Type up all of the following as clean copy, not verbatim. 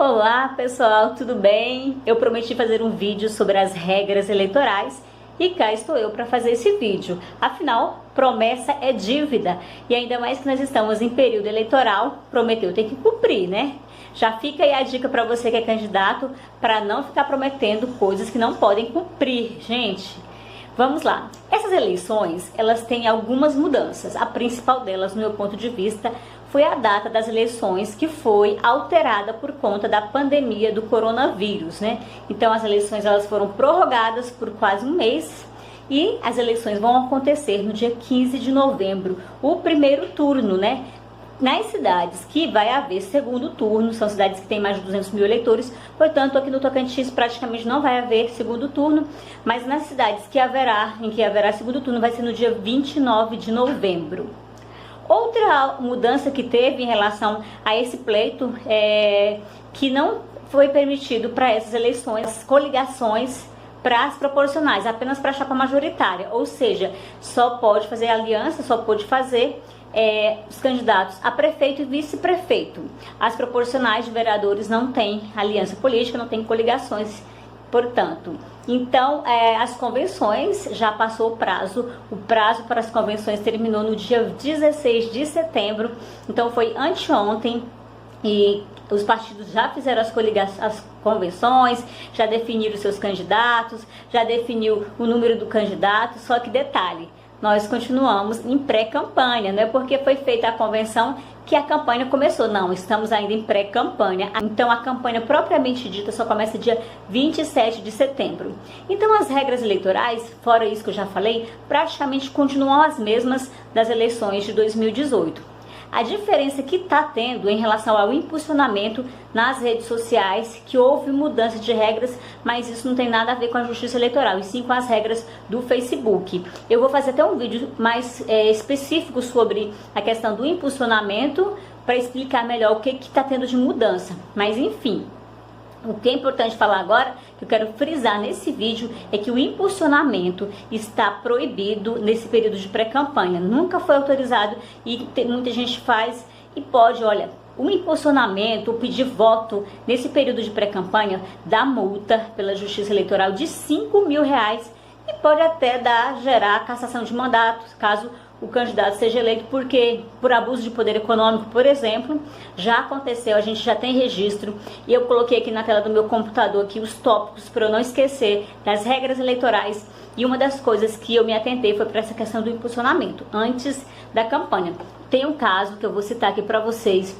Olá pessoal, tudo bem? Eu prometi fazer um vídeo sobre as regras eleitorais e cá estou eu para fazer esse vídeo. Afinal, promessa é dívida e ainda mais que nós estamos em período eleitoral, prometeu tem que cumprir, né? Já fica aí a dica para você que é candidato para não ficar prometendo coisas que não podem cumprir, gente. Vamos lá. Essas eleições, elas têm algumas mudanças. A principal delas, no meu ponto de vista, foi a data das eleições que foi alterada por conta da pandemia do coronavírus, né? Então as eleições elas foram prorrogadas por quase um mês e as eleições vão acontecer no dia 15 de novembro, o primeiro turno, né? Nas cidades que vai haver segundo turno, são cidades que têm mais de 200 mil eleitores, portanto aqui no Tocantins praticamente não vai haver segundo turno, mas nas cidades em que haverá segundo turno vai ser no dia 29 de novembro. Outra mudança que teve em relação a esse pleito é que não foi permitido para essas eleições coligações para as proporcionais, apenas para a chapa majoritária, ou seja, só pode fazer aliança, só pode fazer os candidatos a prefeito e vice-prefeito. As proporcionais de vereadores não têm aliança política, não têm coligações, portanto. Então, as convenções, já passou o prazo para as convenções terminou no dia 16 de setembro, então foi anteontem, e os partidos já fizeram as convenções, já definiram seus candidatos, já definiu o número do candidato, só que detalhe, nós continuamos em pré-campanha, não é porque foi feita a convenção que a campanha começou, não, estamos ainda em pré-campanha. Então a campanha propriamente dita só começa dia 27 de setembro. Então as regras eleitorais, fora isso que eu já falei, praticamente continuam as mesmas das eleições de 2018. A diferença que está tendo em relação ao impulsionamento nas redes sociais, que houve mudança de regras, mas isso não tem nada a ver com a justiça eleitoral, e sim com as regras do Facebook. Eu vou fazer até um vídeo mais específico sobre a questão do impulsionamento, para explicar melhor o que está tendo de mudança. Mas enfim, o que é importante falar agora, que eu quero frisar nesse vídeo, é que o impulsionamento está proibido nesse período de pré-campanha. Nunca foi autorizado e muita gente faz e pode, olha, o impulsionamento, o pedir voto nesse período de pré-campanha dá multa pela Justiça Eleitoral de R$5.000 e pode até gerar cassação de mandato, caso o candidato seja eleito, porque por abuso de poder econômico, por exemplo, já aconteceu, a gente já tem registro, e eu coloquei aqui na tela do meu computador aqui os tópicos para eu não esquecer das regras eleitorais, e uma das coisas que eu me atentei foi para essa questão do impulsionamento, antes da campanha. Tem um caso que eu vou citar aqui para vocês,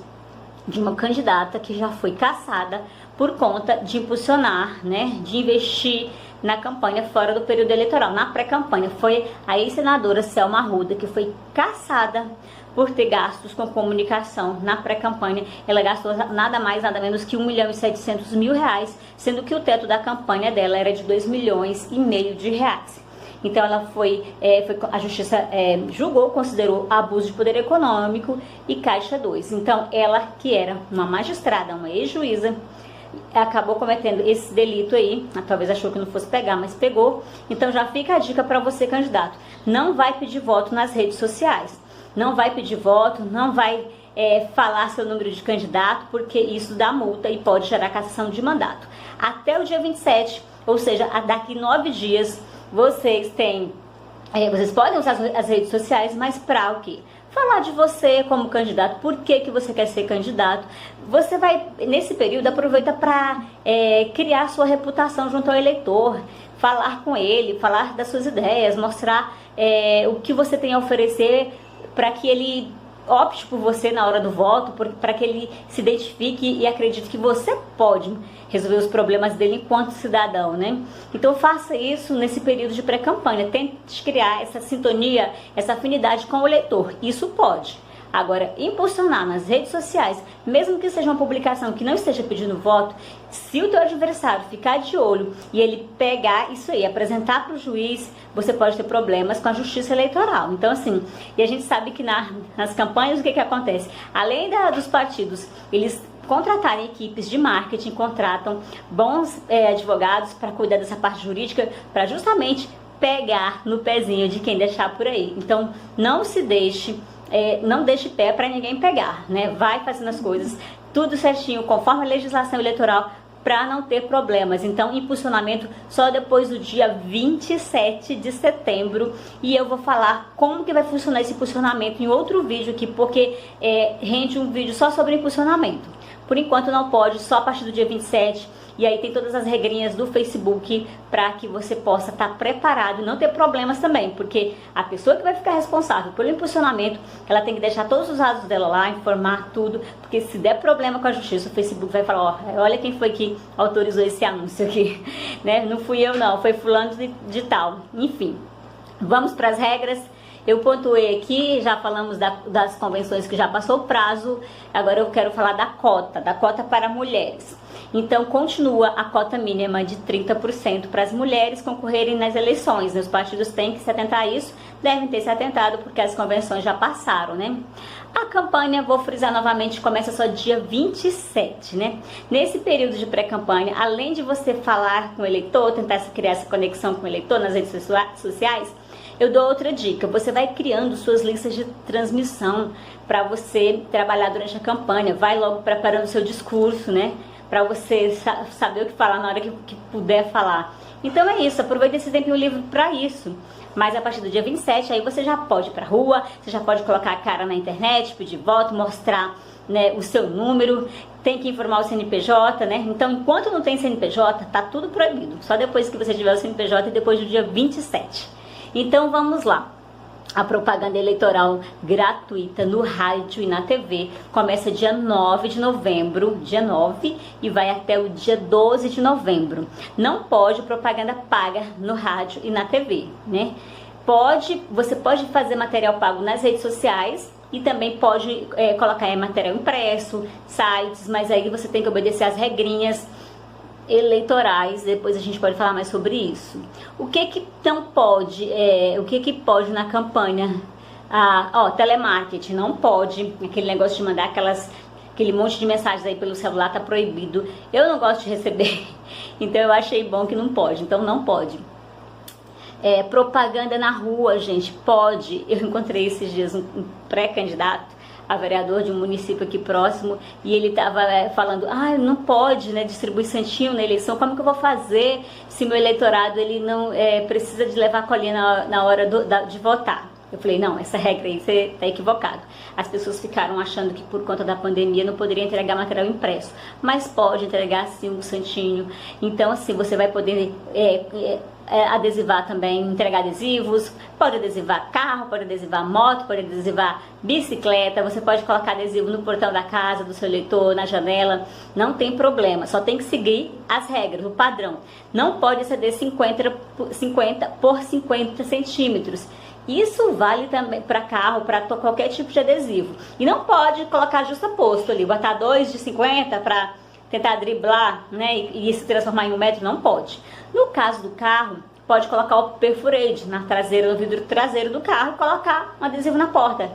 de uma candidata que já foi cassada por conta de impulsionar, né, de investir na campanha fora do período eleitoral, na pré-campanha. Foi a ex-senadora Selma Arruda, que foi cassada por ter gastos com comunicação na pré-campanha. Ela gastou nada mais, nada menos que R$1.700.000, sendo que o teto da campanha dela era de R$2,5 milhões de reais. Então ela a justiça julgou, considerou abuso de poder econômico e Caixa 2. Então ela, que era uma magistrada, uma ex-juíza, acabou cometendo esse delito aí, talvez achou que não fosse pegar, mas pegou. Então já fica a dica para você, candidato, não vai pedir voto nas redes sociais, não vai pedir voto, não vai falar seu número de candidato, porque isso dá multa e pode gerar cassação de mandato. Até o dia 27, ou seja, daqui 9 dias, vocês podem usar as redes sociais, mas para o quê? Falar de você como candidato, por que você quer ser candidato. Você vai, nesse período, aproveita para criar sua reputação junto ao eleitor, falar com ele, falar das suas ideias, mostrar o que você tem a oferecer para que ele opte por você na hora do voto, para que ele se identifique e acredite que você pode resolver os problemas dele enquanto cidadão, né? Então faça isso nesse período de pré-campanha, tente criar essa sintonia, essa afinidade com o eleitor, isso pode. Agora, impulsionar nas redes sociais, mesmo que seja uma publicação que não esteja pedindo voto, se o teu adversário ficar de olho e ele pegar isso aí, apresentar para o juiz, você pode ter problemas com a justiça eleitoral. Então, assim, e a gente sabe que nas campanhas o que acontece? Além dos partidos, eles contratarem equipes de marketing, contratam bons advogados para cuidar dessa parte jurídica, para justamente pegar no pezinho de quem deixar por aí. Então, não se deixe não deixe pé para ninguém pegar, né? Vai fazendo as coisas, tudo certinho, conforme a legislação eleitoral, para não ter problemas. Então, impulsionamento só depois do dia 27 de setembro. E eu vou falar como que vai funcionar esse impulsionamento em outro vídeo aqui, porque rende um vídeo só sobre impulsionamento. Por enquanto não pode, só a partir do dia 27. E aí tem todas as regrinhas do Facebook para que você possa estar preparado e não ter problemas também, porque a pessoa que vai ficar responsável pelo impulsionamento, ela tem que deixar todos os dados dela lá, informar tudo, porque se der problema com a justiça, o Facebook vai falar, ó, olha quem foi que autorizou esse anúncio aqui, né? Não fui eu não, foi fulano de tal. Enfim, vamos para as regras. Eu pontuei aqui, já falamos das convenções que já passou o prazo, agora eu quero falar da cota para mulheres. Então, continua a cota mínima de 30% para as mulheres concorrerem nas eleições. Os partidos têm que se atentar a isso, devem ter se atentado porque as convenções já passaram, né? A campanha, vou frisar novamente, começa só dia 27, né? Nesse período de pré-campanha, além de você falar com o eleitor, tentar criar essa conexão com o eleitor nas redes sociais, eu dou outra dica, você vai criando suas listas de transmissão para você trabalhar durante a campanha, vai logo preparando o seu discurso, né? Para você saber o que falar na hora que puder falar. Então é isso, aproveita esse tempinho livre para isso. Mas a partir do dia 27, aí você já pode ir pra rua, você já pode colocar a cara na internet, pedir voto, mostrar, né, o seu número, tem que informar o CNPJ, né? Então, enquanto não tem CNPJ, tá tudo proibido. Só depois que você tiver o CNPJ e depois do dia 27. Então, vamos lá. A propaganda eleitoral gratuita no rádio e na TV começa dia 9 de novembro, dia 9, e vai até o dia 12 de novembro. Não pode propaganda paga no rádio e na TV, né? Você pode fazer material pago nas redes sociais e também pode colocar material impresso, sites, mas aí você tem que obedecer às regrinhas eleitorais, depois a gente pode falar mais sobre isso. O que não pode, o que pode na campanha? Telemarketing, não pode, aquele negócio de mandar aquele monte de mensagens aí pelo celular tá proibido. Eu não gosto de receber, então eu achei bom que não pode, então não pode. Propaganda na rua, gente, pode. Eu encontrei esses dias um pré-candidato a vereador de um município aqui próximo, e ele estava falando, não pode, né, distribuir santinho na eleição, como que eu vou fazer se meu eleitorado ele não precisa de levar colinha na hora de votar? Eu falei, não, essa regra aí você está equivocado. As pessoas ficaram achando que por conta da pandemia não poderia entregar material impresso, mas pode entregar sim um santinho. Então assim, você vai poder adesivar também, entregar adesivos, pode adesivar carro, pode adesivar moto, pode adesivar bicicleta, você pode colocar adesivo no portão da casa do seu eleitor, na janela, não tem problema, só tem que seguir as regras, o padrão. Não pode exceder 50 por 50 centímetros. Isso vale também para carro, para qualquer tipo de adesivo. E não pode colocar justaposto ali, botar 2 de 50 para tentar driblar, né, e se transformar em 1 metro, não pode. No caso do carro, pode colocar o perforate na traseira, no vidro traseiro do carro, e colocar um adesivo na porta.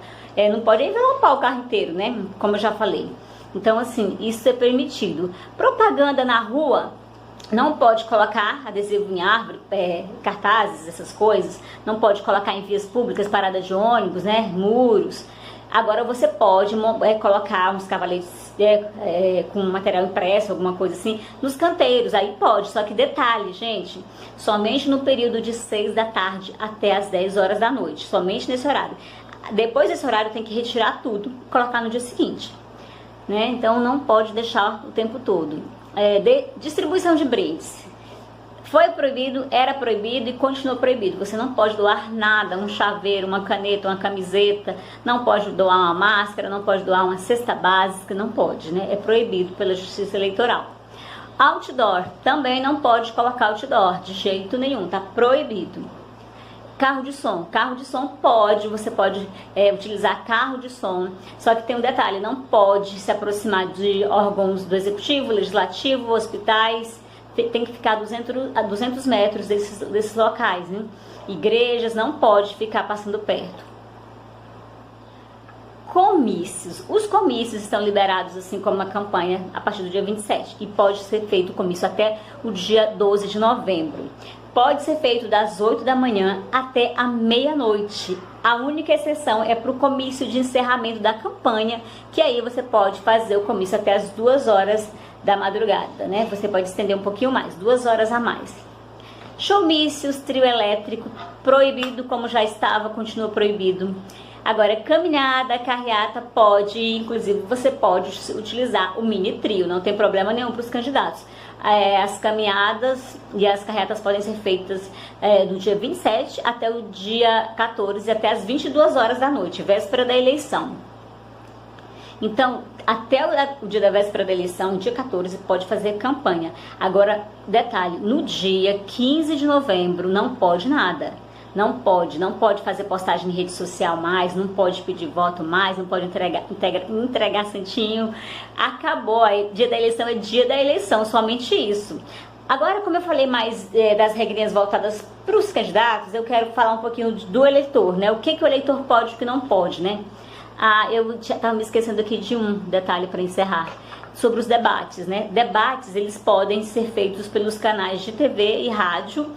Não pode envelopar o carro inteiro, né, como eu já falei. Então, assim, isso é permitido. Propaganda na rua, não pode colocar adesivo em árvore, cartazes, essas coisas. Não pode colocar em vias públicas, paradas de ônibus, né, muros. Agora você pode colocar uns cavaletes com material impresso, alguma coisa assim, nos canteiros, aí pode. Só que detalhe, gente, somente no período de 6 da tarde até as 10 horas da noite, somente nesse horário. Depois desse horário tem que retirar tudo e colocar no dia seguinte, né? Então não pode deixar o tempo todo. Distribuição de brindes. Foi proibido, era proibido e continua proibido. Você não pode doar nada, um chaveiro, uma caneta, uma camiseta, não pode doar uma máscara, não pode doar uma cesta básica, não pode, né? É proibido pela Justiça Eleitoral. Outdoor, também não pode colocar outdoor, de jeito nenhum, tá proibido. Carro de som pode, você pode utilizar carro de som, só que tem um detalhe, não pode se aproximar de órgãos do Executivo, Legislativo, hospitais, tem que ficar a 200 metros desses locais, né? Igrejas, não pode ficar passando perto. Comícios. Os comícios estão liberados, assim como a campanha, a partir do dia 27. E pode ser feito o comício até o dia 12 de novembro. Pode ser feito das 8 da manhã até a meia-noite. A única exceção é para o comício de encerramento da campanha, que aí você pode fazer o comício até as 2 horas da madrugada, né? Você pode estender um pouquinho mais, 2 horas a mais. Showmícios, trio elétrico, proibido, como já estava, continua proibido. Agora, caminhada, carreata pode, inclusive você pode utilizar o mini trio, não tem problema nenhum para os candidatos. As caminhadas e as carreatas podem ser feitas do dia 27 até o dia 14, até as 22 horas da noite, véspera da eleição. Então, até o dia da véspera da eleição, dia 14, pode fazer campanha. Agora, detalhe, no dia 15 de novembro não pode nada. Não pode fazer postagem em rede social mais, não pode pedir voto mais, não pode entregar santinho. Acabou, aí, dia da eleição é dia da eleição, somente isso. Agora, como eu falei mais das regrinhas voltadas para os candidatos, eu quero falar um pouquinho do eleitor, né? O que o eleitor pode e o que não pode, né? Eu estava me esquecendo aqui de um detalhe para encerrar, sobre os debates, né? Debates, eles podem ser feitos pelos canais de TV e rádio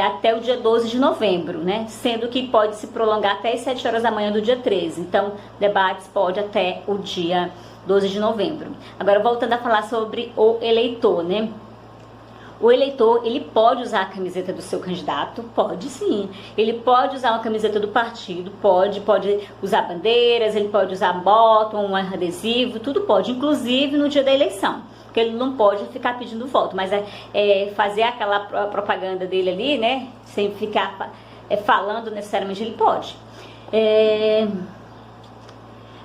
até o dia 12 de novembro, né? Sendo que pode se prolongar até as 7 horas da manhã do dia 13. Então, debates pode até o dia 12 de novembro. Agora, voltando a falar sobre o eleitor, né? O eleitor, ele pode usar a camiseta do seu candidato? Pode sim. Ele pode usar uma camiseta do partido? Pode usar bandeiras, ele pode usar bottom, um adesivo, tudo pode, inclusive no dia da eleição. Porque ele não pode ficar pedindo voto, mas fazer aquela propaganda dele ali, né, sem ficar falando necessariamente, ele pode.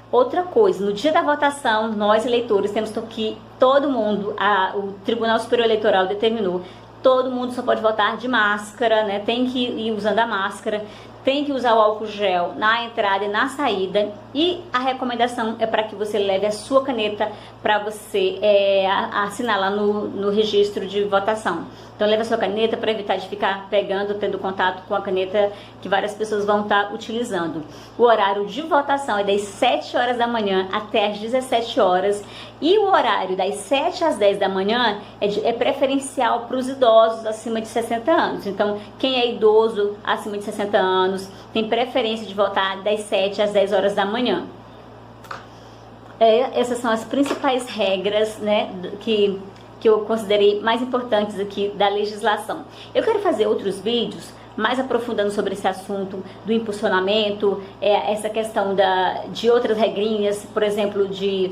Outra coisa, no dia da votação, nós eleitores temos que todo mundo, o Tribunal Superior Eleitoral determinou, todo mundo só pode votar de máscara, né? Tem que ir usando a máscara, tem que usar o álcool gel na entrada e na saída. E a recomendação é para que você leve a sua caneta para você assinar lá no registro de votação. Então leve a sua caneta para evitar de ficar tendo contato com a caneta que várias pessoas vão estar utilizando. O horário de votação é das 7 horas da manhã até as 17 horas. E o horário das 7 às 10 da manhã é preferencial para os idosos acima de 60 anos. Então, quem é idoso acima de 60 anos tem preferência de votar das 7 às 10 horas da manhã. Essas são as principais regras, né, que eu considerei mais importantes aqui da legislação. Eu quero fazer outros vídeos mais aprofundando sobre esse assunto do impulsionamento, essa questão de outras regrinhas, por exemplo, de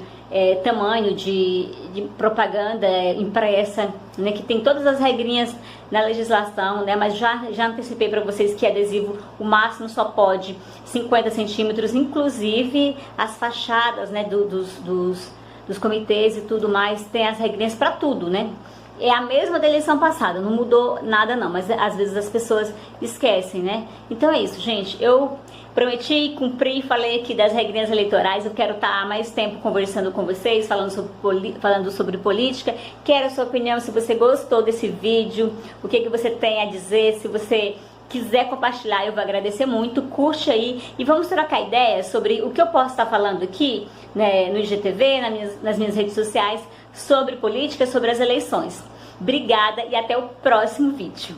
tamanho de propaganda impressa, né, que tem todas as regrinhas na legislação, né, mas já antecipei para vocês que adesivo, o máximo só pode 50 centímetros, inclusive as fachadas, né, dos comitês e tudo mais, tem as regrinhas para tudo, né? É a mesma da eleição passada, não mudou nada não, mas às vezes as pessoas esquecem, né? Então é isso, gente. Eu prometi, cumpri, falei aqui das regrinhas eleitorais. Eu quero estar mais tempo conversando com vocês, falando sobre política. Quero a sua opinião, se você gostou desse vídeo, o que você tem a dizer, se você quiser compartilhar, eu vou agradecer muito. Curte aí e vamos trocar ideias sobre o que eu posso estar falando aqui, né, no IGTV, nas minhas redes sociais, sobre política, sobre as eleições. Obrigada e até o próximo vídeo.